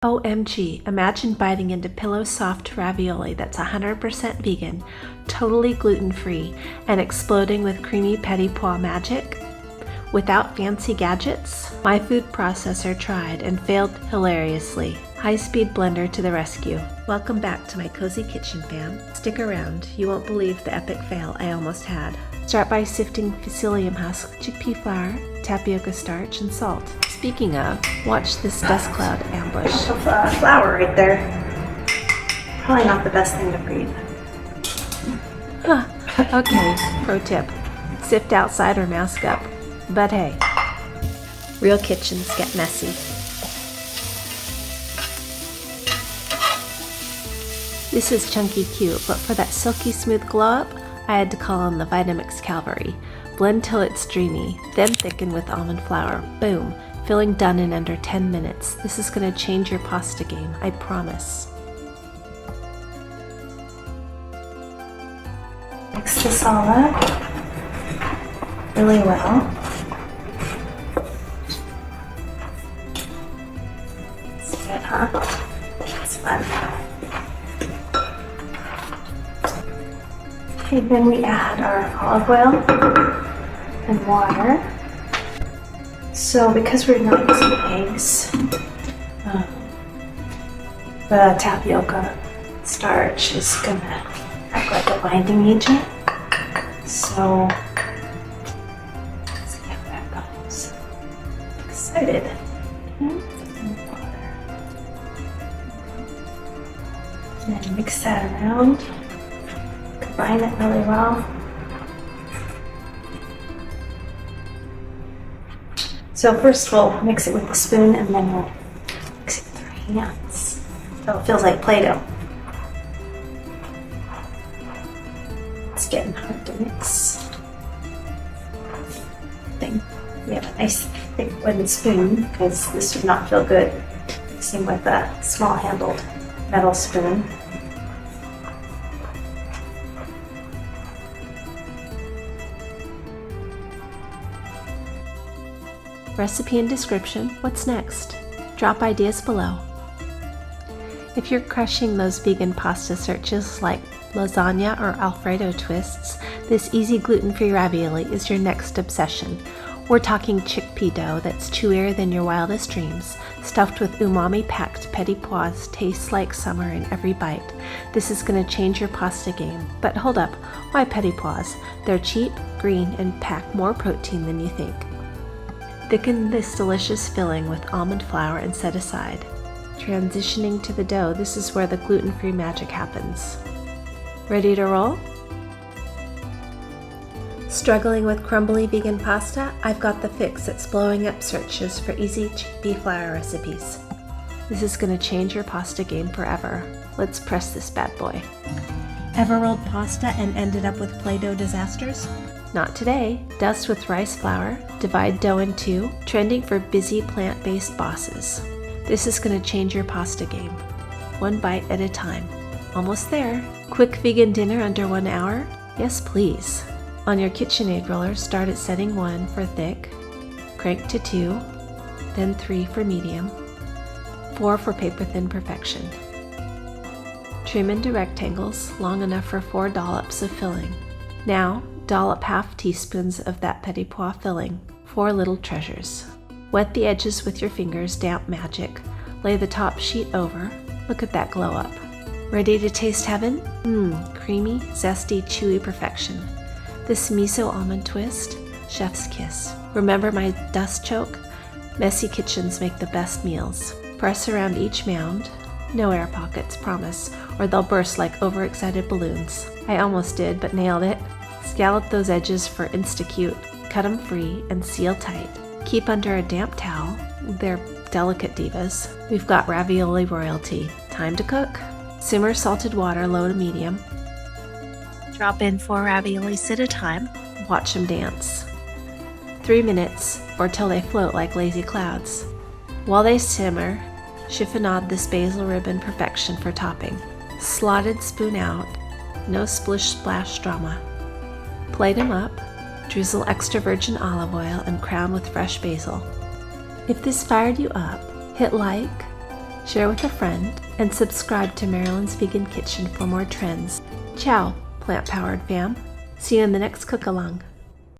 OMG, imagine biting into pillow-soft ravioli that's 100% vegan, totally gluten-free, and exploding with creamy petit pois magic? Without fancy gadgets? My food processor tried and failed hilariously. High-speed blender to the rescue. Welcome back to my cozy kitchen, fam. Stick around, you won't believe the epic fail I almost had. Start by sifting psyllium husk, chickpea flour, tapioca starch, and salt. Speaking of, watch this dust cloud ambush. Of flour right there. Probably not the best thing to breathe. Okay, pro tip. Sift outside or mask up. But hey, real kitchens get messy. This is chunky cute, but for that silky smooth glow up, I had to call on the Vitamix Cavalry. Blend till it's dreamy, then thicken with almond flour. Boom. Filling done in under 10 minutes. This is going to change your pasta game, I promise. Mix this all up really well. It's good, huh? It's fun. Okay, then we add our olive oil and water. So because we're not using eggs, the tapioca starch is gonna act like a binding agent. So let's see how that goes. Excited. And then mix that around. Combine it really well. So first we'll mix it with a spoon and then we'll mix it with our hands. So it feels like Play-Doh. It's getting hard to mix. We have a nice thick wooden spoon because this would not feel good mixing with a small handled metal spoon. Recipe and description, what's next? Drop ideas below. If you're crushing those vegan pasta searches like lasagna or Alfredo twists, this easy gluten-free ravioli is your next obsession. We're talking chickpea dough that's chewier than your wildest dreams, stuffed with umami-packed petit pois, tastes like summer in every bite. This is going to change your pasta game. But hold up, why petit pois? They're cheap, green, and pack more protein than you think. Thicken this delicious filling with almond flour and set aside. Transitioning to the dough, this is where the gluten-free magic happens. Ready to roll? Struggling with crumbly vegan pasta? I've got the fix that's blowing up searches for easy chickpea flour recipes. This is going to change your pasta game forever. Let's press this bad boy. Ever rolled pasta and ended up with Play-Doh disasters? Not today. Dust with rice flour, divide dough in two, trending for busy plant-based bosses. This is going to change your pasta game. One bite at a time. Almost there. Quick vegan dinner under 1 hour? Yes, please. On your KitchenAid roller, start at setting 1 for thick, crank to 2, then 3 for medium, 4 for paper-thin perfection. Trim into rectangles long enough for 4 dollops of filling. Now, dollop half teaspoons of that petit pois filling, 4 little treasures. Wet the edges with your fingers, damp magic. Lay the top sheet over. Look at that glow up. Ready to taste heaven? Creamy, zesty, chewy perfection. This miso almond twist, chef's kiss. Remember my dust choke? Messy kitchens make the best meals. Press around each mound. No air pockets, promise, or they'll burst like overexcited balloons. I almost did, but nailed it. Scallop those edges for insta-cute. Cut them free and seal tight. Keep under a damp towel. They're delicate divas. We've got ravioli royalty. Time to cook. Simmer salted water low to medium. Drop in 4 raviolis at a time. Watch them dance. 3 minutes or till they float like lazy clouds. While they simmer, chiffonade this basil ribbon perfection for topping. Slotted spoon out. No splish splash drama. Plate them up, drizzle extra virgin olive oil, and crown with fresh basil. If this fired you up, hit like, share with a friend, and subscribe to Marilyn's Vegan Kitchen for more trends. Ciao, plant-powered fam. See you in the next cook-along.